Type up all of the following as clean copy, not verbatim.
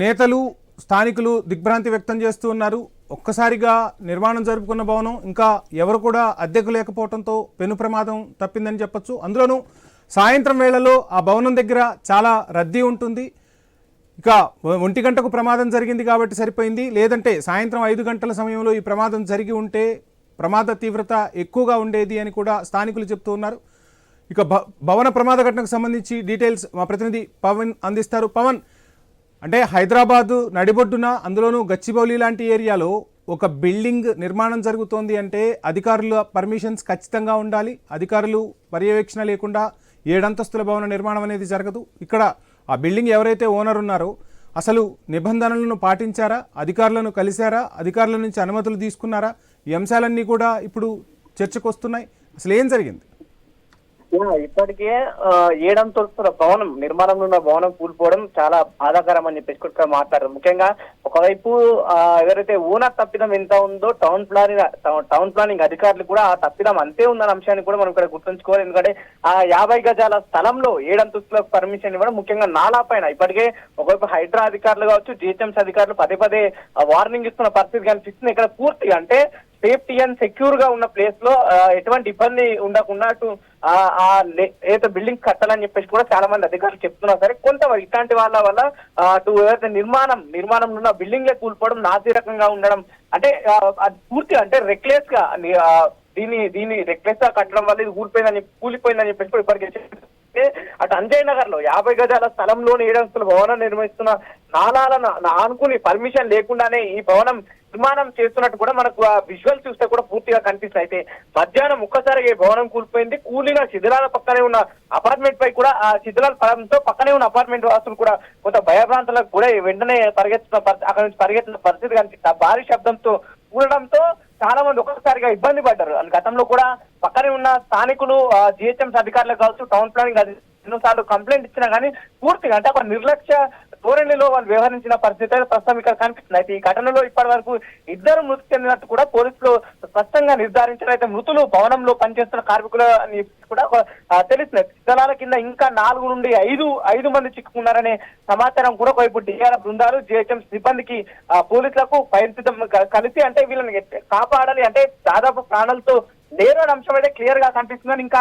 నేతలు స్థానికులు దిగ్భ్రాంతి వ్యక్తం చేస్తూ ఉన్నారు. ఒక్కసారిగా నిర్మాణం జరుపుకున్న భవనం ఇంకా ఎవరు కూడా అద్దెకు లేకపోవడంతో పెను ప్రమాదం తప్పిందని చెప్పొచ్చు. అందులోనూ సాయంత్రం వేళలో ఆ భవనం దగ్గర చాలా రద్దీ ఉంటుంది. ఇక 1 గంటకు ప్రమాదం జరిగింది కాబట్టి సరిపోయింది, లేదంటే సాయంత్రం 5 గంటల సమయంలో ఈ ప్రమాదం జరిగి ఉంటే ప్రమాద తీవ్రత ఎక్కువగా ఉండేది అని కూడా స్థానికులు చెప్తూ ఉన్నారు. ఇక భవన ప్రమాద ఘటనకు సంబంధించి డీటెయిల్స్ మా ప్రతినిధి పవన్ అందిస్తారు. పవన్, అంటే హైదరాబాదు నడిబొడ్డున, అందులోనూ గచ్చిబౌలి లాంటి ఏరియాలో ఒక బిల్డింగ్ నిర్మాణం జరుగుతోంది అంటే అధికారుల పర్మిషన్స్ ఖచ్చితంగా ఉండాలి. అధికారులు పర్యవేక్షణ లేకుండా 7 అంతస్తుల భవన నిర్మాణం అనేది జరగదు. ఇక్కడ ఆ బిల్డింగ్ ఎవరైతే ఓనర్ ఉన్నారో అసలు నిబంధనలను పాటించారా, అధికారులను కలిశారా, అధికారుల నుంచి అనుమతులు తీసుకున్నారా, ఈ అంశాలన్నీ కూడా ఇప్పుడు చర్చకు వస్తున్నాయి. అసలు ఏం జరిగింది? ఇప్పటికే 7 అంతస్తుల భవనం నిర్మాణంలో ఉన్న భవనం కూలిపోవడం చాలా బాధాకరం అని చెప్పేసి కూడా మాట్లాడారు. ముఖ్యంగా ఒకవైపు ఎవరైతే ఓనర్ తప్పిదం ఎంత ఉందో టౌన్ ప్లానింగ్ అధికారులు కూడా ఆ తప్పిదం అంతే ఉందన్న అంశాన్ని కూడా మనం ఇక్కడ గుర్తుంచుకోవాలి. ఎందుకంటే ఆ 50 గజాల స్థలంలో 7 అంతస్తులకు పర్మిషన్ ఇవ్వడం, ముఖ్యంగా నాలా పైన ఇప్పటికే ఒకవైపు హైడ్రా అధికారులు కావచ్చు, జిహెచ్ఎంసీ అధికారులు పదే వార్నింగ్ ఇస్తున్న పరిస్థితి కనిపిస్తుంది. ఇక్కడ పూర్తిగా అంటే సేఫ్టీ అండ్ సెక్యూర్ గా ఉన్న ప్లేస్ లో ఎటువంటి ఇబ్బంది ఉండకుండా ఏదైతే బిల్డింగ్ కట్టాలని చెప్పేసి కూడా చాలా మంది అధికారులు చెప్తున్నారు. సరే, కొంత ఇట్లాంటి వాళ్ళ వల్ల ఏదైతే నిర్మాణంలో ఉన్న బిల్డింగ్ కూలిపోవడం, నాసిరకంగా ఉండడం, అంటే అది పూర్తిగా అంటే రెక్లెస్ గా దీన్ని రెక్లెస్ గా కట్టడం వల్ల ఇది కూలిపోయిందని చెప్పేసి కూడా ఇప్పటికే అటు అంజయ్ నగర్ లో 50 గజాల స్థలంలోని 7 అంతస్తుల భవనం నిర్మిస్తున్న నాలాలను ఆనుకుని పర్మిషన్ లేకుండానే ఈ భవనం నిర్మాణం చేస్తున్నట్టు కూడా మనకు ఆ విజువల్ చూస్తే కూడా పూర్తిగా కనిపిస్తుంది. అయితే మధ్యాహ్నం ఒక్కసారిగా ఈ భవనం కూలిపోయింది. కూలిన శిథిలాల పక్కనే ఉన్న అపార్ట్మెంట్ పై కూడా ఆ శిథిలాల పడంతో పక్కనే ఉన్న అపార్ట్మెంట్ వాసులు కూడా కొంత భయభ్రాంతులకు కూడా వెంటనే అక్కడ నుంచి పరిగెత్తిన పరిస్థితి కనిపిస్తుంది. భారీ శబ్దంతో కూలడంతో చాలా మంది ఒక్కసారిగా ఇబ్బంది పడ్డారు. గతంలో కూడా పక్కనే ఉన్న స్థానికులు జిహెచ్ఎంసీ అధికారులకు కావచ్చు, టౌన్ ప్లానింగ్ ఎన్నోసార్లు కంప్లైంట్ ఇచ్చినా కానీ పూర్తిగా అంటే ఒక నిర్లక్ష్య ధోరణిలో వాళ్ళు వ్యవహరించిన పరిస్థితి ప్రస్తుతం ఇక్కడ కనిపిస్తుంది. అయితే ఈ ఘటనలో ఇప్పటి వరకు 2 మృతి చెందినట్టు కూడా పోలీసులు స్పష్టంగా నిర్ధారించారు. అయితే మృతులు భవనంలో పనిచేస్తున్న కార్మికులు అని కూడా తెలుస్తుంది. స్థలాల కింద ఇంకా 4 నుండి 5 మంది చిక్కుకున్నారనే సమాచారం కూడా ఒకవైపు డిఆర్ఎఫ్ బృందాలు, జిహెచ్ఎం సిబ్బందికి, పోలీసులకు పరిస్థితి కలిసి అంటే వీళ్ళని కాపాడాలి, అంటే దాదాపు ప్రాణాలతో లేరు అనే అంశం అయితే క్లియర్ గా కనిపిస్తుందని, ఇంకా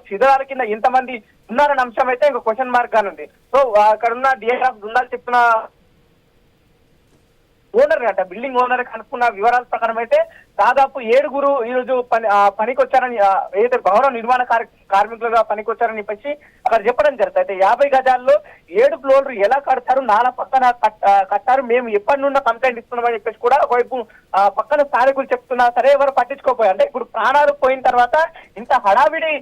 శిథిలాల కింద ఎంతమంది ఉన్నారనే అంశం అయితే ఇంకా క్వశ్చన్ మార్క్ గా ఉంది. సో అక్కడ ఉన్న డిఆర్ఎఫ్ బృందాలు చెప్తున్న ఓనర్ అంటే బిల్డింగ్ ఓనర్ కనుక్కున్న వివరాల ప్రకారం అయితే దాదాపు 7 ఈరోజు పనికి వచ్చారని, ఏదైతే భవన నిర్మాణ కార్మికులుగా పనికి వచ్చారని చెప్పేసి అక్కడ చెప్పడం జరుగుతుంది. అయితే 50 గజాల్లో 7 ఫ్లోర్లు ఎలా కడతారు, నాలా పక్కన కట్టారు, మేము ఎప్పటి నుండి కంప్లైంట్ ఇస్తున్నామని చెప్పేసి కూడా ఒకవైపు పక్కన స్థానికులు చెప్తున్నా సరే ఎవరు పట్టించుకోపోయారు. అంటే ఇప్పుడు ప్రాణాలు పోయిన తర్వాత ఇంత హడావిడి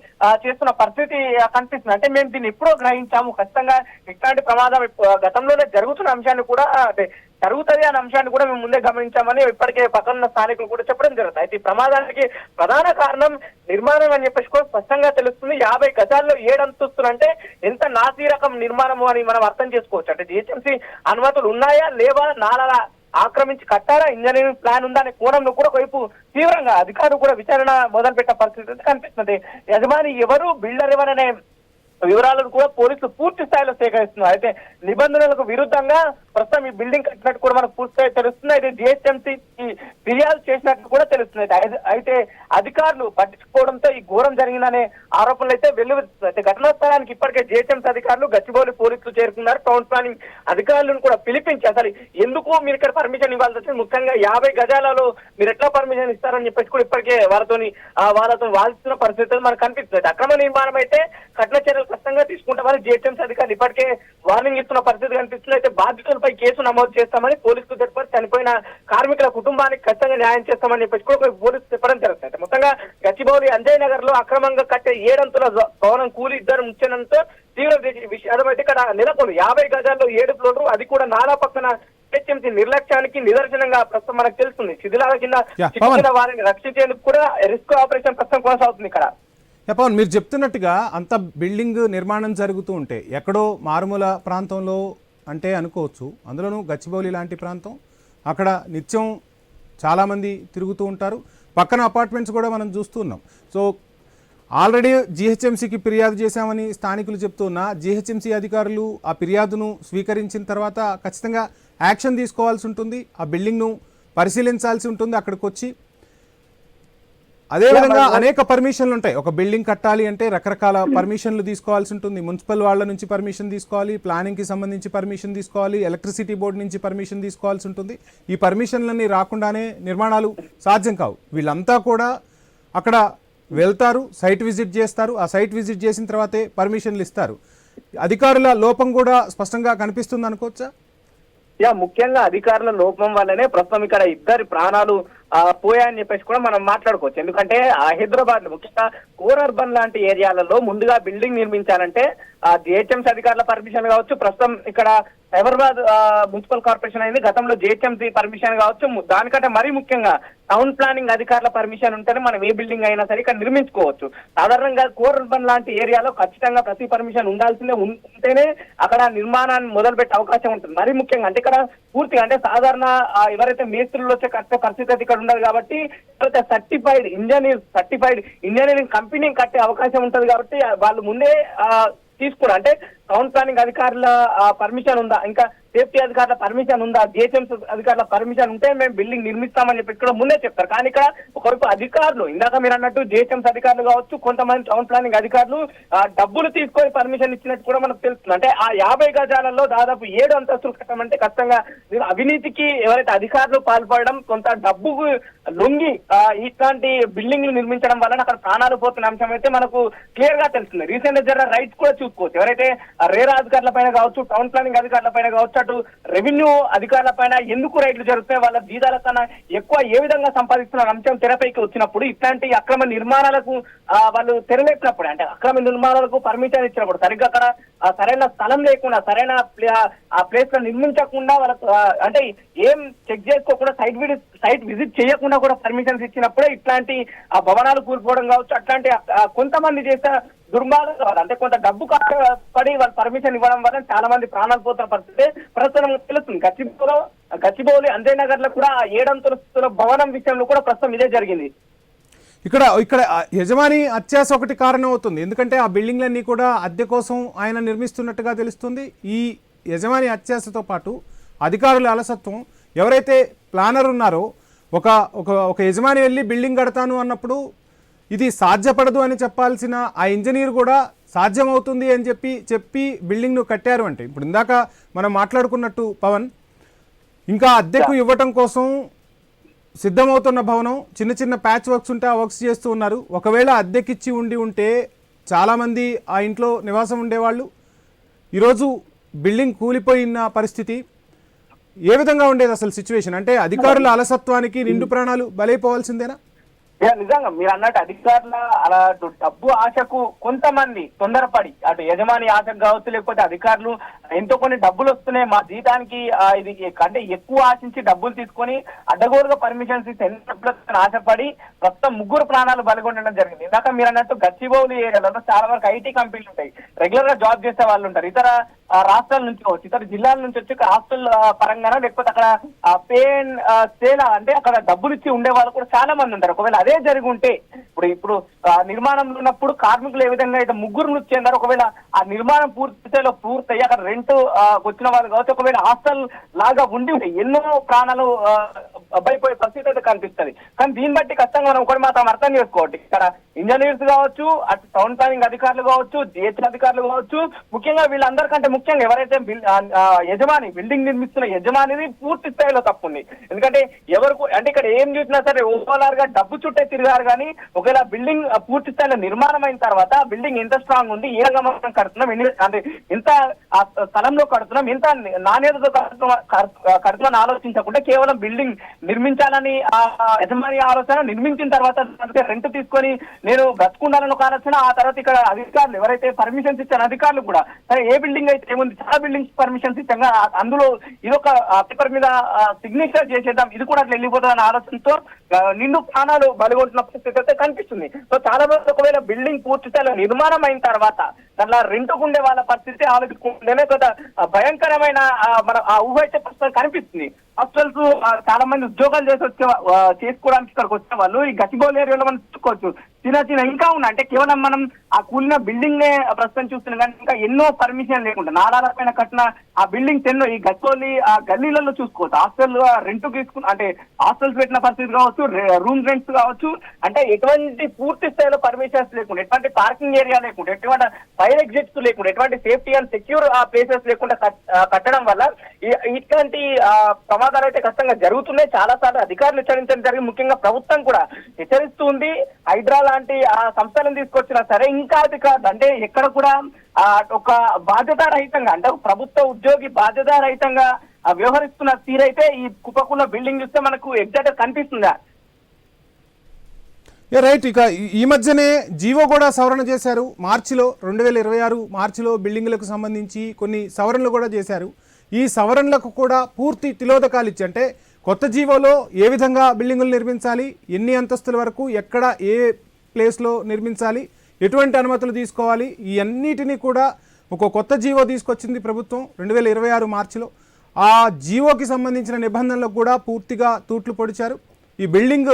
చేస్తున్న పరిస్థితి కనిపిస్తుంది. అంటే మేము దీన్ని ఎప్పుడో గ్రహించాము, ఖచ్చితంగా ఇట్లాంటి ప్రమాదం గతంలోనే జరుగుతున్న అంశాన్ని కూడా అంటే జరుగుతుంది అనే అంశాన్ని కూడా మేము ముందే గమనించామని ఇప్పటికే పక్కన స్థానికులు కూడా చెప్పడం జరుగుతుంది. అయితే ఈ ప్రమాదానికి ప్రధాన కారణం నిర్మాణం అని చెప్పేసి కూడా స్పష్టంగా తెలుస్తుంది. 50 గజాల్లో 7 అంతస్తులు అంటే ఎంత నాసీ రకం నిర్మాణము అని మనం అర్థం చేసుకోవచ్చు. అంటే జిహెచ్ఎంసీ అనుమతులు ఉన్నాయా లేవా, నాలా ఆక్రమించి కట్టారా, ఇంజనీరింగ్ ప్లాన్ ఉందా అనే కోణంలో కూడా ఒకవైపు తీవ్రంగా అధికారులు కూడా విచారణ మొదలుపెట్టే పరిస్థితి కనిపిస్తుంది. యజమాని ఎవరు, బిల్డర్ ఎవరనే వివరాలను కూడా పోలీసులు పూర్తి స్థాయిలో సేకరిస్తున్నారు. అయితే నిబంధనలకు విరుద్ధంగా ప్రస్తుతం ఈ బిల్డింగ్ కట్టినట్టు కూడా మనకు పూర్తి స్థాయి తెలుస్తుంది. అయితే జిహెచ్ఎంసీ ఫిర్యాదు చేసినట్టు కూడా తెలుస్తుంది. అయితే అధికారులు పట్టించుకోవడంతో ఈ ఘోరం జరిగిందనే ఆరోపణలు అయితే వెల్లువెత్తుతున్నాయి. అయితే ఘటనా స్థలానికి ఇప్పటికే జిహెచ్ఎంసీ అధికారులు, గచ్చిబౌలి పోలీసులు చేరుకున్నారు. టౌన్ ప్లానింగ్ అధికారులను కూడా పిలిపించి అసలు ఎందుకు మీరు ఇక్కడ పర్మిషన్ ఇవ్వాల్సి వచ్చింది, ముఖ్యంగా 50 గజాలలో మీరు ఎట్లా పర్మిషన్ ఇస్తారని చెప్పేసి కూడా ఇప్పటికే వాళ్ళతో వాదిస్తున్న పరిస్థితులు మనకు కనిపిస్తుంది. అక్రమ నిర్మాణం అయితే కఠిన చర్యలు ఖచ్చితంగా తీసుకుంటామని జిహెచ్ఎంసీ అధికారులు ఇప్పటికే వార్నింగ్ ఇస్తున్న పరిస్థితి కనిపిస్తుంది. అయితే బాధితులపై కేసు నమోదు చేస్తామని పోలీసులు చెప్పారు. చనిపోయిన కార్మికుల కుటుంబానికి ఖచ్చితంగా న్యాయం చేస్తామని చెప్పేసి కూడా పోలీసులు చెప్పడం జరుగుతుంది. మొత్తంగా గచ్చిబౌలి అంజయ్ నగర్ లో అక్రమంగా కట్టే 7 అంతస్తుల భవనం కూలి 2 ముచ్చనంతో తీవ్ర విషయం అయితే ఇక్కడ నెలకొంది. 50 గజాల్లో 7 ఫ్లోర్లు, అది కూడా నాలా పక్కన జిహెచ్ఎంసీ నిర్లక్ష్యానికి నిదర్శనంగా ప్రస్తుతం మనకు తెలుస్తుంది. శిథిలాల కింద చిక్కుకున్న వారిని రక్షించేందుకు కూడా రెస్క్యూ ఆపరేషన్ ప్రస్తుతం కొనసాగుతుంది ఇక్కడ. పవన్, మీరు చెప్తున్నట్టుగా అంత బిల్డింగ్ నిర్మాణం జరుగుతూ ఉంటే ఎక్కడో మారుమూల ప్రాంతంలో అంటే అనుకోవచ్చు, అందులోనూ గచ్చిబౌలి లాంటి ప్రాంతం, అక్కడ నిత్యం చాలామంది తిరుగుతూ ఉంటారు, పక్కన అపార్ట్మెంట్స్ కూడా మనం చూస్తూ ఉన్నాం. సో ఆల్రెడీ జీహెచ్ఎంసీకి ఫిర్యాదు చేశామని స్థానికులు చెప్తున్నా జీహెచ్ఎంసీ అధికారులు ఆ ఫిర్యాదును స్వీకరించిన తర్వాత ఖచ్చితంగా యాక్షన్ తీసుకోవాల్సి ఉంటుంది, ఆ బిల్డింగ్ను పరిశీలించాల్సి ఉంటుంది అక్కడికి వచ్చి. అదేవిధంగా అనేక పర్మిషన్లు ఉంటాయి. ఒక బిల్డింగ్ కట్టాలి అంటే రకరకాల పర్మిషన్లు తీసుకోవాల్సి ఉంటుంది. మున్సిపల్ వాళ్ళ నుంచి పర్మిషన్ తీసుకోవాలి, ప్లానింగ్కి సంబంధించి పర్మిషన్ తీసుకోవాలి, ఎలక్ట్రిసిటీ బోర్డు నుంచి పర్మిషన్ తీసుకోవాల్సి ఉంటుంది. ఈ పర్మిషన్లన్నీ రాకుండానే నిర్మాణాలు సాధ్యం కావు. వీళ్ళంతా కూడా అక్కడ వెళ్తారు, సైట్ విజిట్ చేస్తారు. ఆ సైట్ విజిట్ చేసిన తర్వాతే పర్మిషన్లు ఇస్తారు. అధికారుల లోపం కూడా స్పష్టంగా కనిపిస్తుంది అనుకోవచ్చా? ముఖ్యంగా అధికారుల లోపం వల్లనే ప్రస్తుతం ఇక్కడ ఇద్దరి ప్రాణాలు పోయాయని చెప్పేసి కూడా మనం మాట్లాడుకోవచ్చు. ఎందుకంటే హైదరాబాద్ లో ముఖ్యంగా కోర్ అర్బన్ లాంటి ఏరియాలలో ముందుగా బిల్డింగ్ నిర్మించాలంటే జిహెచ్ఎంసీ అధికారుల పర్మిషన్ కావచ్చు, ప్రస్తుతం ఇక్కడ హైదరాబాద్ మున్సిపల్ కార్పొరేషన్ అయింది, గతంలో జిహెచ్ఎంసీ పర్మిషన్ కావచ్చు, దానికంటే మరీ ముఖ్యంగా టౌన్ ప్లానింగ్ అధికారుల పర్మిషన్ ఉంటేనే మనం ఏ బిల్డింగ్ అయినా సరే ఇక్కడ నిర్మించుకోవచ్చు. సాధారణంగా కోర్ అర్బన్ లాంటి ఏరియాలో ఖచ్చితంగా ప్రతి పర్మిషన్ ఉండాల్సిందే, ఉంటేనే అక్కడ నిర్మాణాన్ని మొదలుపెట్టే అవకాశం ఉంటుంది. మరీ ముఖ్యంగా అంటే ఇక్కడ పూర్తిగా అంటే సాధారణ ఎవరైతే మేస్త్రులు వచ్చే కట్టే పరిస్థితి అయితే ఇక్కడ ఉండదు కాబట్టి సర్టిఫైడ్ ఇంజనీరింగ్ కంపెనీ కట్టే అవకాశం ఉంటుంది కాబట్టి వాళ్ళు ముందే తీసుకోరు. అంటే టౌన్ ప్లానింగ్ అధికారుల పర్మిషన్ ఉందా, ఇంకా సేఫ్టీ అధికారుల పర్మిషన్ ఉందా, జిహెచ్ఎంసీ అధికారుల పర్మిషన్ ఉంటే మేము బిల్డింగ్ నిర్మిస్తామని చెప్పి ఇక్కడ ముందే చెప్తారు. కానీ ఇక్కడ ఒకవైపు అధికారులు ఇందాక మీరు అన్నట్టు జిహెచ్ఎంసీ అధికారులు కావచ్చు, కొంతమంది టౌన్ ప్లానింగ్ అధికారులు డబ్బులు తీసుకొని పర్మిషన్ ఇచ్చినట్టు కూడా మనకు తెలుస్తుంది. అంటే ఆ 50 గజాలలో దాదాపు 7 అంతస్తులు కట్టమంటే ఖచ్చితంగా అవినీతికి ఎవరైతే అధికారులు పాల్పడడం, కొంత డబ్బుకు లొంగి ఇట్లాంటి బిల్డింగ్లు నిర్మించడం వలన అక్కడ ప్రాణాలు పోతున్న అంశం అయితే మనకు క్లియర్ గా తెలుస్తుంది. రీసెంట్ గా జరిగిన రైట్స్ కూడా చూసుకోవచ్చు. ఎవరైతే రేరా అధికారుల పైన కావచ్చు, టౌన్ ప్లానింగ్ అధికారుల పైన కావచ్చు, అటు రెవెన్యూ అధికారుల పైన ఎందుకు రైట్లు జరుగుతాయి, వాళ్ళ జీతాల కన్నా ఎక్కువ ఏ విధంగా సంపాదిస్తున్న అంశం తెరపైకి వచ్చినప్పుడు ఇట్లాంటి అక్రమ నిర్మాణాలకు వాళ్ళు తెరలేపినప్పుడు, అంటే అక్రమ నిర్మాణాలకు పర్మిషన్ ఇచ్చినప్పుడు సరిగ్గా అక్కడ సరైన స్థలం లేకుండా, సరైన ఆ ప్లేస్ లో నిర్మించకుండా, వాళ్ళకు అంటే ఏం చెక్ చేసుకోకుండా సైట్ విజిట్ చేయకుండా కూడా పర్మిషన్స్ ఇచ్చినప్పుడే ఇట్లాంటి భవనాలు కూలిపోవడం కావచ్చు, అట్లాంటి కొంతమంది చేసిన దుర్మార్గం కావాలి. అంటే కొంత డబ్బు పడి వాళ్ళు పర్మిషన్ ఇవ్వడం వల్ల చాలా మంది ప్రాణాలు పోతున్న పరిస్థితి ప్రస్తుతం తెలుస్తుంది. గచ్చిబౌలి అంజయనగర్ లో కూడా 7 అంతస్తుల భవనం విషయంలో కూడా ప్రస్తుతం ఇదే జరిగింది. ఇక్కడ యజమాని అత్యాశ ఒకటి కారణం అవుతుంది. ఎందుకంటే ఆ బిల్డింగ్లన్నీ కూడా అద్దె కోసం ఆయన నిర్మిస్తున్నట్టుగా తెలుస్తుంది. ఈ యజమాని అత్యాశతో పాటు అధికారుల అలసత్వం, ఎవరైతే ప్లానర్ ఉన్నారో ఒక యజమాని వెళ్ళి బిల్డింగ్ కడతాను అన్నప్పుడు ఇది సాధ్యపడదు అని చెప్పాల్సిన ఆ ఇంజనీర్ కూడా సాధ్యమవుతుంది అని చెప్పి బిల్డింగ్ను కట్టారు. అంటే ఇప్పుడు ఇందాక మనం మాట్లాడుకున్నట్టు పవన్, ఇంకా అద్దెకు ఇవ్వటం కోసం సిద్ధమవుతున్న భవనం చిన్న చిన్న ప్యాచ్ వర్క్స్ ఉంటే ఆ వర్క్స్ చేస్తూ ఉన్నారు. ఒకవేళ అద్దెకిచ్చి ఉంటే చాలామంది ఆ ఇంట్లో నివాసం ఉండేవాళ్ళు. ఈరోజు బిల్డింగ్ కూలిపోయిన పరిస్థితి ఏ విధంగా ఉండేది అసలు సిచ్యువేషన్? అంటే అధికారుల అలసత్వానికి నిండు ప్రాణాలు బలైపోవాల్సిందేనా? నిజంగా మీరు అన్నట్టు అధికారుల అలా డబ్బు ఆశకు కొంతమంది తొందరపడి, అటు యజమాని ఆశకు కావచ్చు, లేకపోతే అధికారులు ఎంతో కొన్ని డబ్బులు వస్తున్నాయి మా జీతానికి ఇది అంటే ఎక్కువ ఆశించి డబ్బులు తీసుకొని అడ్డగోలుగా పర్మిషన్స్ ఇస్తే ఆశపడి ప్రస్తుతం 3 ప్రాణాలు బలిగొండడం జరిగింది. ఇందాక మీరు అన్నట్టు గచ్చిబౌలి ఏరియాలలో చాలా వరకు ఐటీ కంపెనీలు ఉంటాయి, రెగ్యులర్ గా జాబ్ చేసే వాళ్ళు ఉంటారు, ఇతర రాష్ట్రాల నుంచి వచ్చి ఇతర జిల్లాల నుంచి వచ్చి హాస్టల్ పరంగానో లేకపోతే అక్కడ పేన్ సేల్ అంటే అక్కడ డబ్బులు ఇచ్చి ఉండే వాళ్ళు కూడా చాలా మంది ఉంటారు. ఒకవేళ అదే జరిగి ఉంటే ఇప్పుడు నిర్మాణంలో ఉన్నప్పుడు కార్మికులు ఏ విధంగా అయితే 3 మృతి చెందారు, ఒకవేళ ఆ నిర్మాణం పూర్తయ్యి అక్కడ రెంట్ వచ్చిన వాళ్ళు కావచ్చు, ఒకవేళ హాస్టల్ లాగా ఉండి ఎన్నో ప్రాణాలు భయపోయే పరిస్థితి అయితే కనిపిస్తుంది. కానీ దీన్ని బట్టి ఖచ్చితంగా మనం ఒకటి మాత్రం అర్థం చేసుకోవచ్చు, ఇక్కడ ఇంజనీర్స్ కావచ్చు, అటు టౌన్ ప్లానింగ్ అధికారులు కావచ్చు, జిహెచ్ అధికారులు కావచ్చు, ముఖ్యంగా వీళ్ళందరికంటే ముఖ్యంగా ఎవరైతే యజమాని బిల్డింగ్ నిర్మిస్తున్న యజమానిది పూర్తి స్థాయిలో తప్పుంది. ఎందుకంటే ఎవరికి అంటే ఇక్కడ ఏం చూసినా సరే ఓవరాల్ గా డబ్బు చుట్టే తిరిగారు. కానీ ఒకవేళ బిల్డింగ్ పూర్తి స్థాయిలో నిర్మాణం అయిన తర్వాత బిల్డింగ్ ఎంత స్ట్రాంగ్ ఉంది, ఏ రంగం మనం కడుతున్నాం, అంటే ఎంత ఆ స్థలంలో కడుతున్నాం, ఎంత నాణ్యతతో కడుతున్నాం ఆలోచించకుండా కేవలం బిల్డింగ్ నిర్మించాలని ఆ యజమాని ఆలోచన, నిర్మించిన తర్వాత రెంట్ తీసుకొని నేను బ్రతుకుండాలని ఒక ఆలోచన, ఆ తర్వాత ఇక్కడ అధికారులు ఎవరైతే పర్మిషన్స్ ఇచ్చారు అధికారులు కూడా సరే ఏ బిల్డింగ్ అయితే ఏముంది చాలా బిల్డింగ్స్ పర్మిషన్స్ ఇచ్చాం అందులో ఇదొక పేపర్ మీద సిగ్నేచర్ చేసేద్దాం, ఇది కూడా అట్లా వెళ్ళిపోతుందన్న ఆలోచనతో నిండు ప్రాణాలు బలిగొంటున్న పరిస్థితి అయితే కనిపిస్తుంది. సో చాలా మంది ఒకవేళ బిల్డింగ్ పూర్తి స్థాయిలో నిర్మాణం అయిన తర్వాత దాంట్లో రెంట్కుండే వాళ్ళ పరిస్థితి ఆలోచించుకుంటేనే కొంత భయంకరమైన మన ఆ ఊహ అయితే ప్రస్తుతం కనిపిస్తుంది. హాస్టల్స్ చాలా మంది ఉద్యోగాలు చేసుకోవడానికి ఇక్కడికి వచ్చిన వాళ్ళు ఈ గచ్చిబౌలి ఏరియాలో మనం చూసుకోవచ్చు చిన్న చిన్న ఇంకా ఉన్నాయి. అంటే కేవలం మనం ఆ కూలిన బిల్డింగ్ నే ప్రస్తుతం చూస్తున్నాం, కానీ ఇంకా ఎన్నో పర్మిషన్ లేకుండా నాలాల పైన కట్టిన ఆ బిల్డింగ్స్ ఎన్నో ఈ గచ్చోలి ఆ గల్లీలలో చూసుకోవచ్చు. హాస్టల్ రెంట్ తీసుకున్న అంటే హాస్టల్స్ పెట్టిన పరిస్థితి కావచ్చు, రూమ్ రెంట్స్ కావచ్చు, అంటే ఎటువంటి పూర్తి స్థాయిలో పర్మిషన్స్ లేకుండా, ఎటువంటి పార్కింగ్ ఏరియా లేకుండా, ఎటువంటి ఫైర్ ఎగ్జిట్స్ లేకుండా, ఎటువంటి సేఫ్టీ అండ్ సెక్యూర్ ప్లేసెస్ లేకుండా కట్టడం వల్ల ఇట్లాంటి ప్రమాదాలు అయితే ఖచ్చితంగా జరుగుతున్నాయి. చాలా సార్లు అధికారులు హెచ్చరించడం జరిగింది, ముఖ్యంగా ప్రభుత్వం కూడా హెచ్చరిస్తుంది. హైడ్రా లాంటి ఆ సంస్థలను తీసుకొచ్చినా సరే ఇంకా అది కాదు, అంటే ఎక్కడ కూడా ఒక బాధ్యతారహితంగా, అంటే ప్రభుత్వ ఉద్యోగి బాధ్యతారహితంగా వ్యవహరిస్తున్న తీరైతే ఈ కుప్పకున్న బిల్డింగ్ చూస్తే మనకు ఎగ్జాక్ట్ కనిపిస్తుందా. రైట్. ఇక ఈ మధ్యనే జీవో కూడా సవరణ చేశారు. మార్చిలో 2026 మార్చిలో బిల్డింగులకు సంబంధించి కొన్ని సవరణలు కూడా చేశారు. ఈ సవరణలకు కూడా పూర్తి తిలోదకాలు ఇచ్చి, అంటే కొత్త జీవోలో ఏ విధంగా బిల్డింగులు నిర్మించాలి, ఎన్ని అంతస్తుల వరకు, ఎక్కడ ఏ ప్లేస్లో నిర్మించాలి, ఎటువంటి అనుమతులు తీసుకోవాలి, ఈ అన్నిటినీ కూడా ఒక కొత్త జీవో తీసుకొచ్చింది ప్రభుత్వం 2026 మార్చిలో. ఆ జీవోకి సంబంధించిన నిబంధనలకు కూడా పూర్తిగా తూట్లు పొడిచారు. ఈ బిల్డింగ్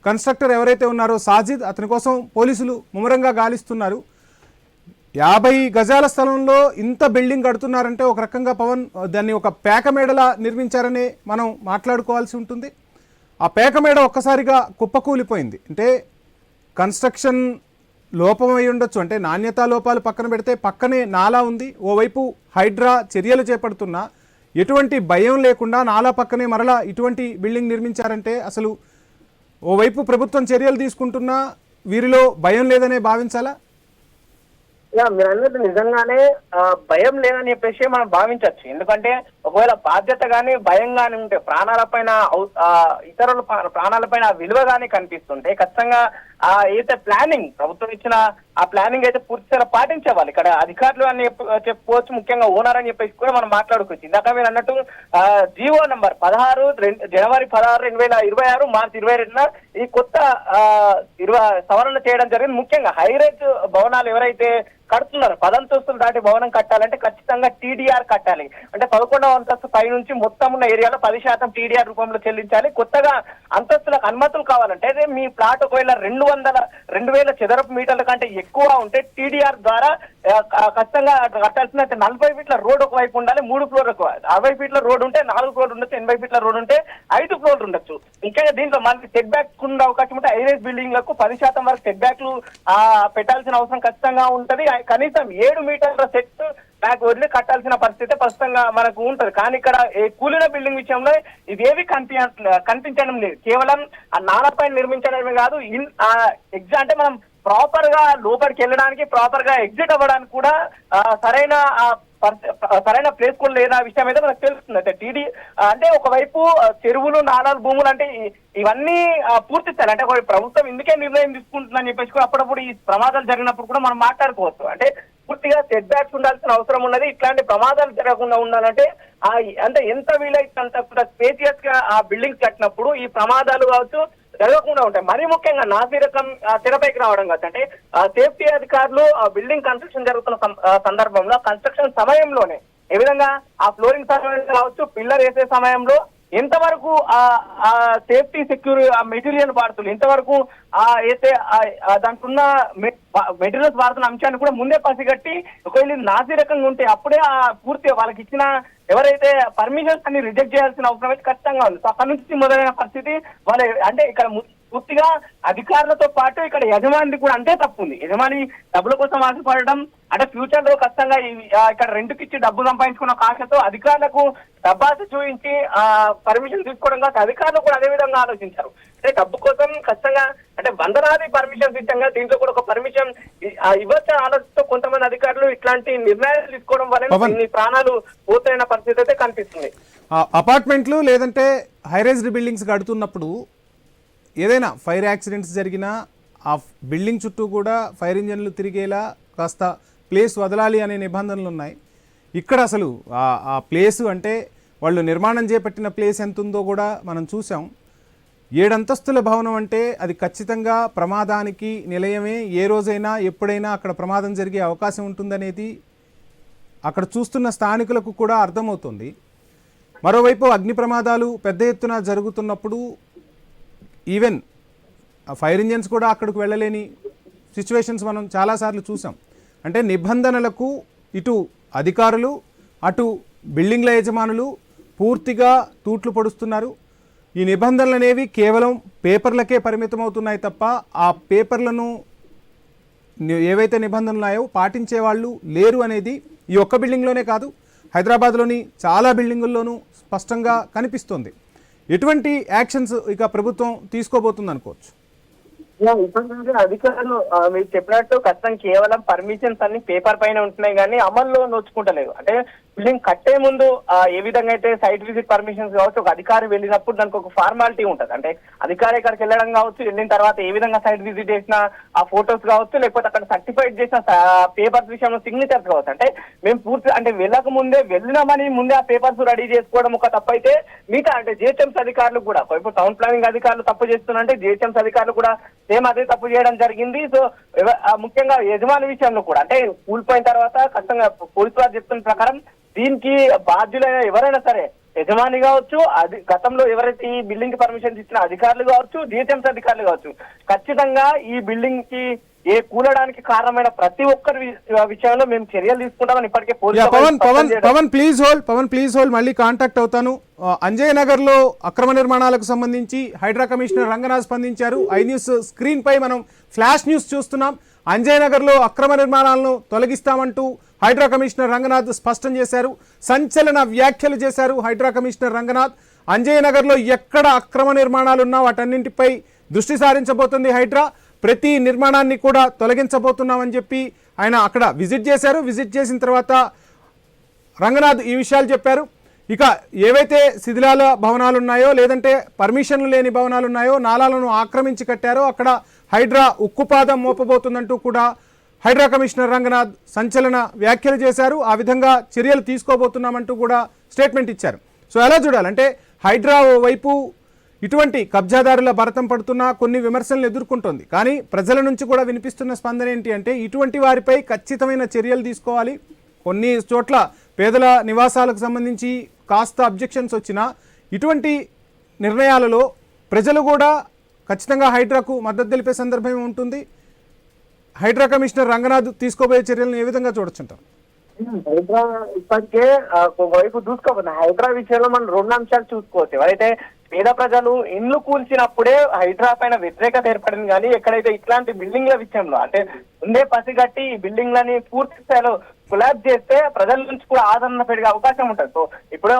కన్స్ట్రక్టర్ ఎవరైతే ఉన్నారో సాజిద్, అతని కోసం పోలీసులు ముమ్మరంగా గాలిస్తున్నారు. 50 గజాల స్థలంలో ఇంత బిల్డింగ్ కడుతున్నారంటే ఒక రకంగా పవన్ దాన్ని ఒక పేకమేడలా నిర్మించారని మనం మాట్లాడుకోవాల్సి ఉంటుంది. ఆ పేకమేడ ఒక్కసారిగా కుప్పకూలిపోయింది. అంటే కన్స్ట్రక్షన్ లోపం అయి ఉండొచ్చు, అంటే నాణ్యతా లోపాలు పక్కన పెడితే పక్కనే నాలా ఉంది. ఓవైపు హైడ్రా చర్యలు చేపడుతున్నా ఎటువంటి భయం లేకుండా నాలా పక్కనే మరలా ఇటువంటి బిల్డింగ్ నిర్మించారంటే అసలు ఓవైపు ప్రభుత్వం చర్యలు తీసుకుంటున్నా వీరిలో భయం లేదనే భావించాలా? మీరు అన్నట్టు నిజంగానే భయం లేదని చెప్పేసి మనం భావించవచ్చు. ఎందుకంటే ఒకవేళ బాధ్యత గానీ భయం గానీ ఉంటే ప్రాణాలపైన ఇతరుల ప్రాణాలపైన విలువ గానీ కనిపిస్తుంటే ఖచ్చితంగా ఏదైతే ప్లానింగ్ ప్రభుత్వం ఇచ్చిన ఆ ప్లానింగ్ అయితే పూర్తిగా పాటించేవాళ్ళు. ఇక్కడ అధికారులు అని చెప్పుకోవచ్చు, ముఖ్యంగా ఓనర్ అని చెప్పేసి కూడా మనం మాట్లాడుకోవచ్చు. ఇందాక మీరు అన్నట్టు జీవో నంబర్ 16 జనవరి 16 2026 మార్చి 22న ఈ కొత్త సవరణలు చేయడం జరిగింది. ముఖ్యంగా హైరేజ్ భవనాలు ఎవరైతే కడుతున్నారు, 10 అంతస్తులు దాటి భవనం కట్టాలంటే ఖచ్చితంగా టీడీఆర్ కట్టాలి. అంటే 11వ అంతస్తు పై నుంచి మొత్తం ఉన్న ఏరియాలో 10% టీడీఆర్ రూపంలో చెల్లించాలి. కొత్తగా అంతస్తులకు అనుమతులు కావాలంటే మీ ప్లాట్ ఒకవేళ 2,000 చదరపు మీటర్ల కంటే ఎక్కువ ఉంటే టీడీఆర్ ద్వారా ఖచ్చితంగా కట్టాల్సిన 40 ఫీట్ల రోడ్ ఒకవైపు ఉండాలి, 3 ఫ్లోర్ 60 ఫీట్ల రోడ్ ఉంటే 4 ఫ్లోర్లు ఉండొచ్చు, 80 ఫీట్ల రోడ్ ఉంటే 5 ఫ్లోర్లు ఉండొచ్చు. ఇంకా దీంట్లో మనకి సెట్ బ్యాక్ ఉండే అవకాశం ఉంటే హైరేజ్ బిల్డింగ్ లకు 10% వరకు సెట్ బ్యాక్లు పెట్టాల్సిన అవసరం ఖచ్చితంగా ఉంటది. కనీసం 7 మీటర్ల సెట్ బ్యాక్ వదిలి కట్టాల్సిన పరిస్థితి ప్రస్తుతంగా మనకు ఉంటది. కానీ ఇక్కడ కూలిన బిల్డింగ్ విషయంలో ఇవేవి కనిపించడం లేదు. కేవలం ఆ నాలపై నిర్మించడమే కాదు, అంటే మనం ప్రాపర్ గా లోపలికి వెళ్ళడానికి, ప్రాపర్ గా ఎగ్జిట్ అవ్వడానికి కూడా సరైన ప్లేస్ కూడా లేదా విషయం అయితే మనకు తెలుస్తుంది. అంటే అంటే ఒకవైపు చెరువులు, నాలాలు, భూములు అంటే ఇవన్నీ పూర్తి స్థాయి, అంటే ప్రభుత్వం ఇందుకే నిర్ణయం తీసుకుంటుందని చెప్పేసి కూడా అప్పుడప్పుడు ఈ ప్రమాదాలు జరిగినప్పుడు కూడా మనం మాట్లాడుకోవచ్చు. అంటే పూర్తిగా సెట్ బ్యాక్స్ ఉండాల్సిన అవసరం ఉన్నది. ఇట్లాంటి ప్రమాదాలు జరగకుండా ఉండాలంటే అంటే ఎంత వీలైతే అంత స్పేసియస్ గా ఆ బిల్డింగ్స్ కట్టినప్పుడు ఈ ప్రమాదాలు కావచ్చు జరగకుండా ఉంటాయి. మరీ ముఖ్యంగా నాసిరకం తెరపైకి రావడం కాదు, అంటే సేఫ్టీ అధికారులు బిల్డింగ్ కన్స్ట్రక్షన్ జరుగుతున్న సందర్భంలో కన్స్ట్రక్షన్ సమయంలోనే ఏ విధంగా ఆ ఫ్లోరింగ్ సమయంలో కావచ్చు, పిల్లర్ వేసే సమయంలో ఎంతవరకు ఆ సేఫ్టీ సెక్యూర్ మెటీరియల్ వాడుతుంది, ఎంతవరకు అయితే దానికి ఉన్న మెటీరియల్స్ వాడుతున్న అంశాన్ని కూడా ముందే పసిగట్టి ఒకవేళ నాసిరకంగా ఉంటే అప్పుడే పూర్తిగా వాళ్ళకి ఇచ్చిన ఎవరైతే పర్మిషన్స్ అన్ని రిజెక్ట్ చేయాల్సిన అవసరం అయితే ఖచ్చితంగా ఉంది. సో అక్కడి నుంచి మొదలైన పరిస్థితి వాళ్ళ అంటే ఇక్కడ పూర్తిగా అధికారులతో పాటు ఇక్కడ యజమాని కూడా అంతే తప్పు ఉంది. యజమాని డబ్బుల కోసం ఆశపడడం, అంటే ఫ్యూచర్ లో ఖచ్చితంగా ఇక్కడ రెంట్కి ఇచ్చి డబ్బు సంపాదించుకున్న కాశతో అధికారులకు డబ్బాసు చూపించి పర్మిషన్ తీసుకోవడం కాదు, అధికారులు కూడా అదే విధంగా ఆలోచించారు. అంటే డబ్బు కోసం ఖచ్చితంగా అంటే వందలాది పర్మిషన్స్ ఇచ్చాం కదా, దీంట్లో కూడా ఒక పర్మిషన్ ఇవ్వచ్చని ఆలోచనతో కొంతమంది అధికారులు ఇట్లాంటి నిర్ణయాలు తీసుకోవడం వల్ల ఇన్ని ప్రాణాలు పోతున్న పరిస్థితి అయితే కనిపిస్తుంది. అపార్ట్మెంట్లు లేదంటే హైరైజ్డ్ బిల్డింగ్స్ కడుతున్నప్పుడు ఏదైనా ఫైర్ యాక్సిడెంట్స్ జరిగినా ఆ బిల్డింగ్ చుట్టూ కూడా ఫైర్ ఇంజన్లు తిరిగేలా కాస్త ప్లేస్ వదలాలి అనే నిబంధనలు ఉన్నాయి. ఇక్కడ అసలు ఆ ప్లేసు అంటే వాళ్ళు నిర్మాణం చేపట్టిన ప్లేస్ ఎంత ఉందో కూడా మనం చూసాం. 7 అంతస్తుల భవనం అంటే అది ఖచ్చితంగా ప్రమాదానికి నిలయమే. ఏ రోజైనా ఎప్పుడైనా అక్కడ ప్రమాదం జరిగే అవకాశం ఉంటుందనేది అక్కడ చూస్తున్న స్థానికులకు కూడా అర్థమవుతుంది. మరోవైపు అగ్ని ప్రమాదాలు పెద్ద ఎత్తున జరుగుతున్నప్పుడు ఈవెన్ ఫైర్ ఇంజన్స్ కూడా అక్కడికి వెళ్ళలేని సిచ్యువేషన్స్ మనం చాలాసార్లు చూసాం. అంటే నిబంధనలకు ఇటు అధికారులు అటు బిల్డింగ్ల యజమానులు పూర్తిగా తూట్లు పొడుస్తున్నారు. ఈ నిబంధనలు అనేవి కేవలం పేపర్లకే పరిమితం అవుతున్నాయి తప్ప ఆ పేపర్లను ఏవైతే నిబంధనలు ఉన్నాయో పాటించే వాళ్ళు లేరు అనేది ఈ ఒక్క బిల్డింగ్లోనే కాదు, హైదరాబాద్లోని చాలా బిల్డింగుల్లోనూ స్పష్టంగా కనిపిస్తుంది. ఎటువంటి యాక్షన్స్ ఇక ప్రభుత్వం తీసుకోబోతుంది అనుకోవచ్చు? ఇప్పటి అధికారులు మీరు చెప్పినట్టు ఖచ్చితంగా కేవలం పర్మిషన్స్ అన్ని పేపర్ పైన ఉంటున్నాయి కానీ అమల్లో నోచుకుంటలేదు. అంటే బిల్డింగ్ కట్టే ముందు ఏ విధంగా అయితే సైట్ విజిట్ పర్మిషన్స్ కావచ్చు, ఒక అధికారి వెళ్ళినప్పుడు దానికి ఒక ఫార్మాలిటీ ఉంటుంది. అంటే అధికారి ఇక్కడికి వెళ్ళడం కావచ్చు, వెళ్ళిన తర్వాత ఏ విధంగా సైట్ విజిట్ చేసిన ఆ ఫొటోస్ కావచ్చు, లేకపోతే అక్కడ సర్టిఫైడ్ చేసిన పేపర్స్ విషయంలో సిగ్నేచర్స్ కావచ్చు. అంటే మేము పూర్తి అంటే వెళ్ళక ముందే వెళ్ళినామని ముందే ఆ పేపర్స్ రెడీ చేసుకోవడం ఒక తప్పు అయితే, మిగతా అంటే జిహెచ్ఎంసీ అధికారులు కూడా ఇప్పుడు టౌన్ ప్లానింగ్ అధికారులు తప్పు చేస్తున్నారంటే జిహెచ్ఎంసీ అధికారులు కూడా సేమ్ అదే తప్పు చేయడం జరిగింది. సో ముఖ్యంగా యజమాని విషయంలో కూడా అంటే కూలిపోయిన తర్వాత ఖచ్చితంగా పోలీసు వారు చెప్తున్న ప్రకారం దీనికి బాధ్యులైన ఎవరైనా సరే యజమాని కావచ్చు, అది గతంలో ఎవరైతే ఈ బిల్డింగ్ కి పర్మిషన్ ఇచ్చిన అధికారులు కావచ్చు, జిహెచ్ఎంసీ అధికారులు కావచ్చు, ఖచ్చితంగా ఈ బిల్డింగ్ కి కూలడానికి కారణమైన ప్రతి ఒక్కరి విషయంలో మేము చర్యలు తీసుకుంటామని ఇప్పటికే పవన్ ప్లీజ్ హోల్డ్ మళ్ళీ కాంటాక్ట్ అవుతాను. అంజయ్ నగర్ లో అక్రమ నిర్మాణాలకు సంబంధించి హైడ్రా కమిషనర్ రంగనాథ్ స్పందించారు. ఐ న్యూస్ స్క్రీన్ పై మనం ఫ్లాష్ న్యూస్ చూస్తున్నాం. అంజయ్ నగర్ లో అక్రమ నిర్మాణాలను తొలగిస్తామంటూ హైడ్రా కమిషనర్ రంగనాథ్ స్పష్టం చేశారు. సంచలన వ్యాఖ్యలు చేశారు హైడ్రా కమిషనర్ రంగనాథ్. అంజయ్ నగర్ లో ఎక్కడ అక్రమ నిర్మాణాలున్నా వాటన్నింటిపై దృష్టి సారించబోతుంది హైడ్రా. ప్రతి నిర్మాణాన్ని కూడా తొలగించబోతున్నామని చెప్పి ఆయన అక్కడ విజిట్ చేశారు. విజిట్ చేసిన తర్వాత రంగనాథ్ ఈ విషయాలు చెప్పారు. ఇక ఏవైతే శిథిలాల భవనాలు ఉన్నాయో లేదంటే పర్మిషన్లు లేని భవనాలు ఉన్నాయో, నాలాలను ఆక్రమించి కట్టారో అక్కడ హైడ్రా ఉక్కుపాదం మోపబోతుందంటూ కూడా హైడ్రా కమిషనర్ రంగనాథ్ సంచలన వ్యాఖ్యలు చేశారు. ఆ విధంగా చర్యలు తీసుకోబోతున్నామంటూ కూడా స్టేట్మెంట్ ఇచ్చారు. సో ఎలా చూడాలంటే హైడ్రా వైపు ఇటువంటి కబ్జాదారుల భరతం పడుతున్న కొన్ని విమర్శలను ఎదుర్కొంటోంది. కానీ ప్రజల నుంచి కూడా వినిపిస్తున్న స్పందన ఏంటి అంటే ఇటువంటి వారిపై ఖచ్చితమైన చర్యలు తీసుకోవాలి. కొన్ని చోట్ల పేదల నివాసాలకు సంబంధించి కాస్త అబ్జెక్షన్స్ వచ్చినా ఇటువంటి నిర్ణయాలలో ప్రజలు కూడా ఖచ్చితంగా హైడ్రాకు మద్దతు తెలిపే సందర్భం ఉంటుంది. హైడ్రా కమిషనర్ రంగనాథ్ తీసుకోబోయే చర్యలను ఏ విధంగా చూడొచ్చుంటాం? హైడ్రా ఇప్పటికే ఒకవైపు చూసుకోవాలి. హైడ్రా విషయంలో మనం రెండు అంశాలు చూసుకోవచ్చు. ఎవరైతే పేద ప్రజలు ఇండ్లు కూల్చినప్పుడే హైడ్రా పైన వ్యతిరేకత ఏర్పడింది. కానీ ఎక్కడైతే ఇట్లాంటి బిల్డింగ్ల విషయంలో అంటే ముందే పసిగట్టి ఈ బిల్డింగ్లని పూర్తి స్థాయిలో కొలాబ్ చేస్తే ప్రజల నుంచి కూడా ఆదరణ పెరిగే అవకాశం ఉంటుంది. సో ఇప్పుడు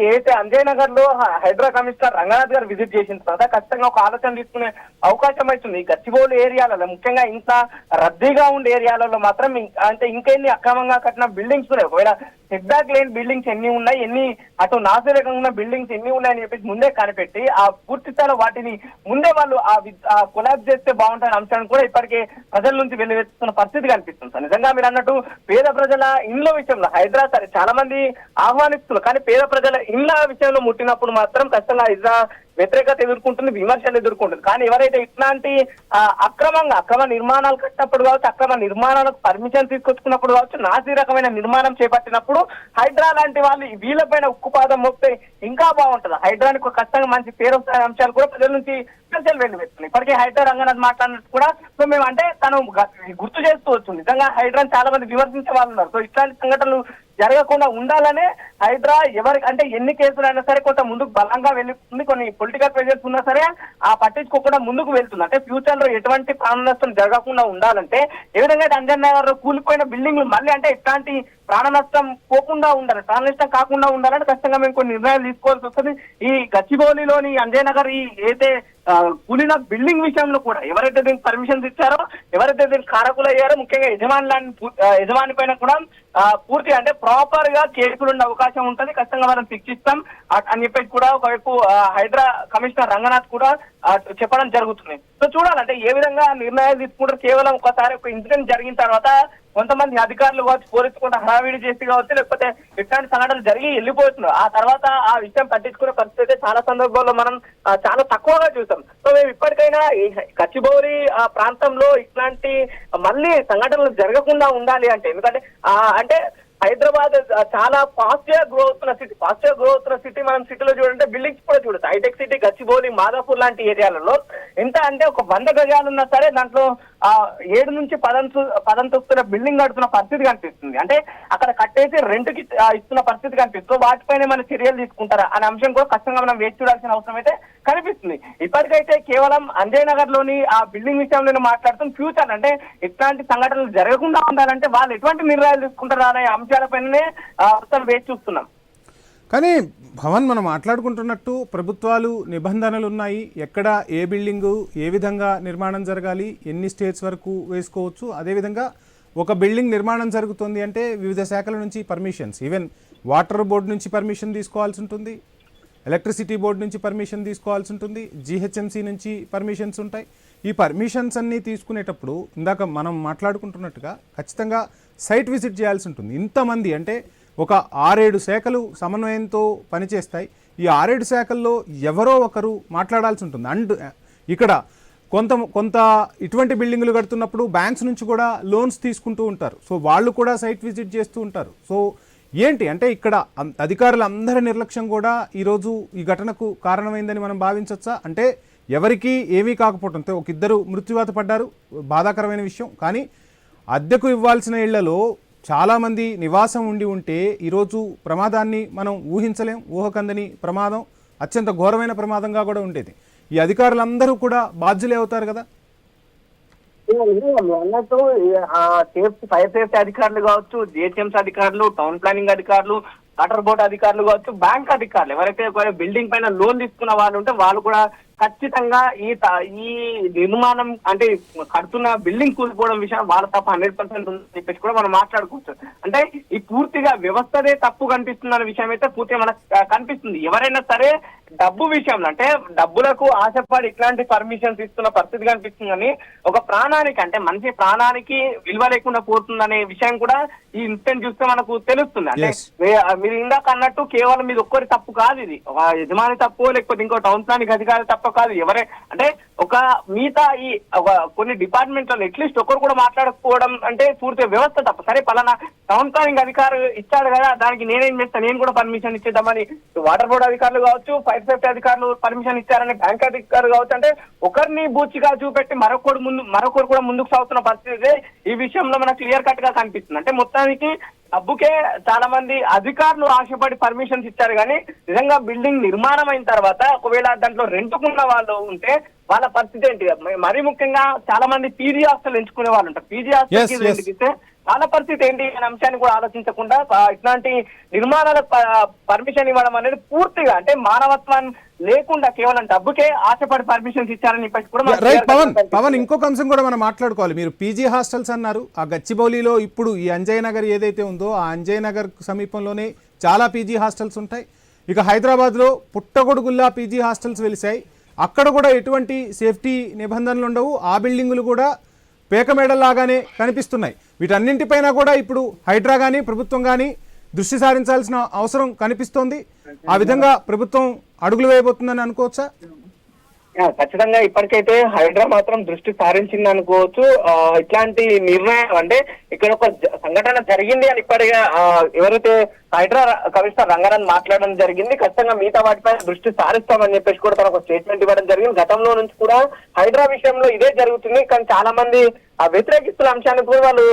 ఏదైతే అంజయ్ నగర్ లో హైడ్రా కమిషనర్ రంగనాథ్ గారు విజిట్ చేసిన తర్వాత ఖచ్చితంగా ఒక ఆలోచన తీసుకునే అవకాశం అవుతుంది. ఈ గచ్చిబౌలి ఏరియాలలో ముఖ్యంగా ఇంకా రద్దీగా ఉండే ఏరియాలలో మాత్రం అంటే ఇంకెన్ని అక్రమంగా కట్టిన బిల్డింగ్స్ ఉన్నాయి, ఒకవేళ సెట్ బ్యాక్ లేని బిల్డింగ్స్ ఎన్ని ఉన్నాయి, ఎన్ని అటు నాసిరకంగా ఉన్న బిల్డింగ్స్ ఎన్ని ఉన్నాయని చెప్పేసి ముందే కనిపెట్టి ఆ పూర్తి స్థాయిలో వాటిని ముందే వాళ్ళు ఆ కొలాబ్ చేస్తే బాగుంటాయని అంశాన్ని కూడా ఇప్పటికే ప్రజల నుంచి వెలువెత్తుతున్న పరిస్థితి కనిపిస్తుంది. సార్ నిజంగా మీరు అన్నట్టు పేద ప్రజల ఇండ్ల విషయంలో హైడ్రా సరే చాలా మంది ఆహ్వానిస్తున్నారు, కానీ పేద ప్రజల ఇండ్ల విషయంలో ముట్టినప్పుడు మాత్రం ఖచ్చితంగా హైడ్రా వ్యతిరేకత ఎదుర్కొంటుంది, విమర్శలు ఎదుర్కొంటుంది. కానీ ఎవరైతే ఇట్లాంటి అక్రమ నిర్మాణాలు కట్టినప్పుడు కావచ్చు, అక్రమ నిర్మాణాలకు పర్మిషన్ తీసుకొచ్చుకున్నప్పుడు కావచ్చు, నాసి రకమైన నిర్మాణం చేపట్టినప్పుడు హైడ్రా లాంటి వాళ్ళు వీళ్ళపైన ఉక్కుపాదం మోపితే ఇంకా బాగుంటుంది. హైడ్రానికి ఖచ్చితంగా మంచి పేరు వస్తున్న అంశాలు కూడా ప్రజల నుంచి ప్రజలు వెళ్ళిపెడుతున్నాయి. ఇప్పటికే హైడ్రా రంగనాథ్ మాట్లాడినట్టు కూడా సో మేము అంటే తను గుర్తు చేస్తూ వచ్చు. నిజంగా హైడ్రాని చాలా మంది విమర్శించే వాళ్ళు ఉన్నారు. సో ఇట్లాంటి సంఘటనలు జరగకుండా ఉండాలనే హైడ్రా ఎవరికి అంటే ఎన్ని కేసులు అయినా సరే కొంత ముందుకు బలంగా వెళ్ళిపోతుంది. కొన్ని పొలిటికల్ ప్రెజర్స్ ఉన్నా సరే ఆ పట్టించుకోకుండా ముందుకు వెళ్తుంది. అంటే ఫ్యూచర్ లో ఎటువంటి ప్రాణ నష్టం జరగకుండా ఉండాలంటే ఏ విధంగా అంజయ్ నగర్ లో కూలిపోయిన బిల్డింగ్లు మళ్ళీ అంటే ఇట్లాంటి ప్రాణ నష్టం పోకుండా ఉండాలి, ప్రాణ నష్టం కాకుండా ఉండాలంటే ఖచ్చితంగా మేము కొన్ని నిర్ణయాలు తీసుకోవాల్సి వస్తుంది. ఈ గచ్చిబౌలిలోని అంజయ్ నగర్ ఈ అయితే కూలిన బిల్డింగ్ విషయంలో కూడా ఎవరైతే దీనికి పర్మిషన్స్ ఇచ్చారో, ఎవరైతే దీనికి కారకులు అయ్యారో, ముఖ్యంగా యజమాని పైన కూడా పూర్తిగా అంటే ప్రాపర్ గా కేసులు ఉండే అవకాశం ఉంటుంది. ఖచ్చితంగా మనం శిక్షిస్తాం అని చెప్పేసి కూడా ఒకవైపు హైడ్రా కమిషనర్ రంగనాథ్ కూడా చెప్పడం జరుగుతుంది. సో చూడాలంటే ఏ విధంగా నిర్ణయాలు తీసుకుంటారు. కేవలం ఒకసారి ఒక ఇన్సిడెంట్ జరిగిన తర్వాత కొంతమంది అధికారులు కావచ్చు, పోలీసు కూడా హడావిడి చేసి కావచ్చు, లేకపోతే ఇట్లాంటి సంఘటనలు జరిగి వెళ్ళిపోతున్నారు. ఆ తర్వాత ఆ విషయం పట్టించుకునే పరిస్థితి చాలా సందర్భాల్లో మనం చాలా తక్కువగా చూసాం. సో మేము ఇప్పటికైనా ఈ గచ్చిబౌలి ప్రాంతంలో ఇట్లాంటి మళ్ళీ సంఘటనలు జరగకుండా ఉండాలి అంటే, ఎందుకంటే అంటే హైదరాబాద్ చాలా ఫాస్ట్ గా గ్రో అవుతున్న సిటీ మనం సిటీలో చూడంటే బిల్డింగ్స్ కూడా చూడొచ్చు. హైటెక్ సిటీ, గచ్చిబౌలి, మాదాపూర్ లాంటి ఏరియాలలో ఎంత అంటే ఒక 100 గజాలు ఉన్నా సరే దాంట్లో 7 నుంచి 10 బిల్డింగ్ కడుతున్న పరిస్థితి కనిపిస్తుంది. అంటే అక్కడ కట్టేసి రెంట్కి ఇస్తున్న పరిస్థితి కనిపిస్తుంది. వాటిపైన మన చర్యలు తీసుకుంటారా అనే అంశం కూడా ఖచ్చితంగా మనం వేచి చూడాల్సిన అవసరం అయితే కనిపిస్తుంది. ఇప్పటికైతే కేవలం అంజయ్ నగర్ లోని ఆ బిల్డింగ్ విషయంలో మాట్లాడుతున్న ఫ్యూచర్ అంటే ఇట్లాంటి సంఘటనలు జరగకుండా ఉండాలంటే వాళ్ళు ఎటువంటి నిర్ణయాలు తీసుకుంటారా అనే అంశాలపైనే మొత్తం వేచి చూస్తున్నాం. కానీ భవన్ మనం మాట్లాడుకుంటున్నట్టు ప్రభుత్వాలు నిబంధనలు ఉన్నాయి, ఎక్కడ ఏ బిల్డింగు ఏ విధంగా నిర్మాణం జరగాలి, ఎన్ని స్టేట్స్ వరకు వేసుకోవచ్చు, అదేవిధంగా ఒక బిల్డింగ్ నిర్మాణం జరుగుతుంది అంటే వివిధ శాఖల నుంచి పర్మిషన్స్, ఈవెన్ వాటర్ బోర్డు నుంచి పర్మిషన్ తీసుకోవాల్సి ఉంటుంది, ఎలక్ట్రిసిటీ బోర్డు నుంచి పర్మిషన్ తీసుకోవాల్సి ఉంటుంది, జిహెచ్ఎంసీ నుంచి పర్మిషన్స్ ఉంటాయి. ఈ పర్మిషన్స్ అన్నీ తీసుకునేటప్పుడు ఇందాక మనం మాట్లాడుకుంటున్నట్టుగా ఖచ్చితంగా సైట్ విజిట్ చేయాల్సి ఉంటుంది. ఇంతమంది అంటే ఒక 6-7 శాఖలు సమన్వయంతో పనిచేస్తాయి. ఈ 6-7 శాఖల్లో ఎవరో ఒకరు మాట్లాడాల్సి ఉంటుంది. అండ్ ఇక్కడ కొంత ఇటువంటి బిల్డింగులు కడుతున్నప్పుడు బ్యాంక్స్ నుంచి కూడా లోన్స్ తీసుకుంటూ ఉంటారు. సో వాళ్ళు కూడా సైట్ విజిట్ చేస్తూ ఉంటారు. సో ఏంటి అంటే ఇక్కడ అధికారుల అందరి నిర్లక్ష్యం కూడా ఈరోజు ఈ ఘటనకు కారణమైందని మనం భావించవచ్చా? అంటే ఎవరికి ఏమీ కాకపోవడంతో ఒక 2 మృత్యువాత పడ్డారు, బాధాకరమైన విషయం. కానీ అద్దెకు ఇవ్వాల్సిన ఇళ్లలో చాలామంది నివాసం ఉంటే ఈరోజు ప్రమాదాన్ని మనం ఊహించలేం. ఊహకందని ప్రమాదం అత్యంత ఘోరమైన ప్రమాదంగా కూడా ఉండేది. ఈ అధికారులందరూ కూడా బాధ్యులే అవుతారు కదా. అన్నట్టు ఫైర్ సేఫ్టీ అధికారులు కావచ్చు, జిహెచ్ఎంసీ అధికారులు, టౌన్ ప్లానింగ్ అధికారులు, వాటర్ బోర్డు అధికారులు కావచ్చు, బ్యాంక్ అధికారులు ఎవరైతే బిల్డింగ్ పైన లోన్ తీసుకున్న వాళ్ళు ఉంటే వాళ్ళు కూడా ఖచ్చితంగా ఈ నిర్మాణం అంటే కడుతున్న బిల్డింగ్ కూలిపోవడం విషయం వాళ్ళ తప్ప 100% ఉందని చెప్పేసి కూడా మనం మాట్లాడుకోవచ్చు. అంటే ఈ పూర్తిగా వ్యవస్థదే తప్పు కనిపిస్తుంది అనే విషయం అయితే పూర్తిగా మనకు కనిపిస్తుంది. ఎవరైనా సరే డబ్బు విషయంలో అంటే డబ్బులకు ఆశపడి ఇట్లాంటి పర్మిషన్స్ ఇస్తున్న పరిస్థితి కనిపిస్తుంది. కానీ ఒక ప్రాణానికి అంటే మనిషి ప్రాణానికి విలువ లేకుండా పోతుందనే విషయం కూడా ఈ ఇన్సిడెంట్ చూస్తే మనకు తెలుస్తుంది. అంటే మీరు ఇందాక అన్నట్టు కేవలం మీది ఒక్కరి తప్పు కాదు, ఇది ఒక యజమాని తప్పు లేకపోతే ఇంకో టౌన్ ప్లానింగ్ అధికారి తప్పు కాదు. ఎవరే అంటే ఒక మిగతా ఈ కొన్ని డిపార్ట్మెంట్లలో అట్లీస్ట్ ఒకరు కూడా మాట్లాడకపోవడం అంటే పూర్తి వ్యవస్థ తప్పు. సరే పలానా టౌన్ ప్లానింగ్ అధికారి ఇచ్చాడు కదా, దానికి నేనేం చేస్తాను, నేను కూడా పర్మిషన్ ఇచ్చేద్దామని వాటర్ బోర్డు అధికారులు కావచ్చు, ఫైర్ సేఫ్టీ అధికారులు పర్మిషన్ ఇచ్చారని బ్యాంక్ అధికారులు కావచ్చు. అంటే ఒకరిని బూచిగా చూపెట్టి మరొకరు కూడా ముందుకు సాగుతున్న పరిస్థితి ఈ విషయంలో మనకు క్లియర్ కట్ గా కనిపిస్తుంది. అంటే మొత్తానికి డబ్బుకే చాలా మంది అధికారులు ఆశపడి పర్మిషన్స్ ఇచ్చారు. కానీ నిజంగా బిల్డింగ్ నిర్మాణం అయిన తర్వాత ఒకవేళ దాంట్లో రెంట్కున్న వాళ్ళు ఉంటే వాళ్ళ పరిస్థితి ఏంటి? మరీ ముఖ్యంగా చాలా మంది పీజీ హాస్టల్ ఎంచుకునే వాళ్ళు ఉంటారు. పీజీ హాస్టల్ ఇస్తే వాళ్ళ పరిస్థితి ఏంటి అనే అంశాన్ని కూడా ఆలోచించకుండా ఇట్లాంటి నిర్మాణాలకు పర్మిషన్ ఇవ్వడం అనేది పూర్తిగా అంటే మానవత్వాన్ని లేకుండా కేవలం డబ్బుకే ఆశపడి పర్మిషన్స్ ఇచ్చారని కూడా రైట్. పవన్ ఇంకొక అంశం కూడా మనం మాట్లాడుకోవాలి. మీరు పీజీ హాస్టల్స్ అన్నారు. ఆ గచ్చిబౌలిలో ఇప్పుడు ఈ అంజయ్ నగర్ ఏదైతే ఉందో ఆ అంజయ్ నగర్ సమీపంలోనే చాలా పీజీ హాస్టల్స్ ఉంటాయి. ఇక హైదరాబాద్లో పుట్టగొడుగుల్లా పీజీ హాస్టల్స్ వెలిసాయి. అక్కడ కూడా ఎటువంటి సేఫ్టీ నిబంధనలు ఉండవు. ఆ బిల్డింగులు కూడా పేకమేడల్లాగానే కనిపిస్తున్నాయి. వీటన్నింటిపైన కూడా ఇప్పుడు హైడ్రా కానీ ప్రభుత్వం కానీ దృష్టి సారించాల్సిన అవసరం కనిపిస్తోంది. ఆ విధంగా ప్రభుత్వం అడుగులు వేయబోతుందని అనుకోవచ్చా? ఖచ్చితంగా ఇప్పటికైతే హైడ్రా మాత్రం దృష్టి సారించింది అనుకోవచ్చు. ఇట్లాంటి నిర్ణయం అంటే ఇక్కడ ఒక సంఘటన జరిగింది అని ఇప్పటిగా ఎవరైతే హైడ్రా కమిషనర్ రంగారావు మాట్లాడడం జరిగింది. ఖచ్చితంగా మిగతా వాటిపై దృష్టి సారిస్తామని చెప్పేసి కూడా తనకు స్టేట్మెంట్ ఇవ్వడం జరిగింది. గతంలో నుంచి కూడా హైడ్రా విషయంలో ఇదే జరుగుతుంది. కానీ చాలా మంది వ్యతిరేకిస్తున్న అంశాన్ని కూడా వాళ్ళు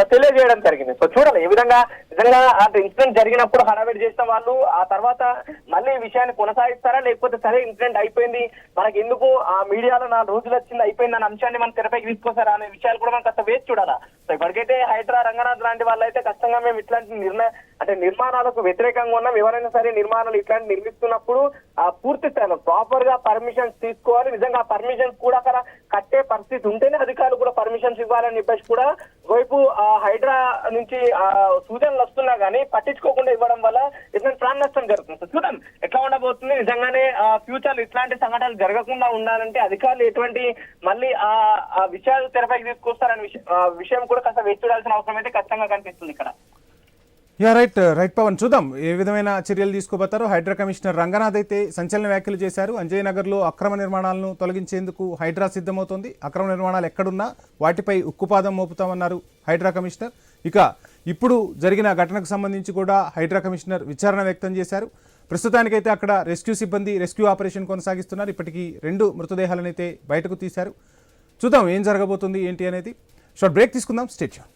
తెలియజేయడం జరిగింది. సో చూడాలి ఏ విధంగా నిజంగా అంటే ఇన్సిడెంట్ జరిగినప్పుడు హడావిడి చేసిన వాళ్ళు ఆ తర్వాత మళ్ళీ ఈ విషయాన్ని కొనసాగిస్తారా, లేకపోతే సరే ఇన్సిడెంట్ అయిపోయింది మనకి ఎందుకు ఆ మీడియాలో 4 రోజులు వచ్చింది అయిపోయింది అనే అంశాన్ని మనం తెరపైకి తీసుకొస్తారా అనే విషయాలు కూడా మనం కాస్త వేసి చూడాలా. సో ఇప్పటికైతే హైడ్రా రంగనాథ్ లాంటి వాళ్ళు అయితే ఖచ్చితంగా మేము ఇట్లాంటి నిర్మాణాలకు వ్యతిరేకంగా ఉన్నాం. ఎవరైనా సరే నిర్మాణాలు ఇట్లాంటి నిర్మిస్తున్నప్పుడు పూర్తి స్థాయిలో ప్రాపర్ గా పర్మిషన్స్ తీసుకోవాలి. నిజంగా పర్మిషన్స్ కూడా అక్కడ కట్టే పరిస్థితి ఉంటేనే అధికారులు కూడా పర్మిషన్స్ ఇవ్వాలని చెప్పేసి కూడా వైపు హైడ్రా నుంచి సూచనలు వస్తున్నా కానీ పట్టించుకోకుండా ఇవ్వడం వల్ల ఇట్లాంటి ప్రాణ నష్టం జరుగుతుంది. సో చూద్దాం ఎట్లా ఉండబోతుంది. నిజంగానే ఫ్యూచర్ ఇట్లాంటి సంఘటనలు జరగకుండా ఉండాలంటే అధికారులు ఎటువంటి మళ్ళీ ఆ విషయాలు తెరపైకి తీసుకొస్తారనే విషయం కూడా కాస్త వేచి చూడాల్సిన అవసరం అయితే ఖచ్చితంగా కనిపిస్తుంది ఇక్కడ. రైట్ పవన్, చూద్దాం ఏ విధమైన చర్యలు తీసుకోబోతారో. హైడ్రా కమిషనర్ రంగనాథ్ అయితే సంచలన వ్యాఖ్యలు చేశారు. అంజయ్ నగర్లో అక్రమ నిర్మాణాలను తొలగించేందుకు హైడ్రా సిద్ధమవుతోంది. అక్రమ నిర్మాణాలు ఎక్కడున్నా వాటిపై ఉక్కుపాదం మోపుతామన్నారు హైడ్రా కమిషనర్. ఇక ఇప్పుడు జరిగిన ఘటనకు సంబంధించి కూడా హైడ్రా కమిషనర్ విచారణ వ్యక్తం చేశారు. ప్రస్తుతానికైతే అక్కడ రెస్క్యూ సిబ్బంది రెస్క్యూ ఆపరేషన్ కొనసాగిస్తున్నారు. ఇప్పటికీ 2 మృతదేహాలను అయితే బయటకు తీశారు. చూద్దాం ఏం జరగబోతుంది ఏంటి అనేది. షార్ట్ బ్రేక్ తీసుకుందాం. Stay tune.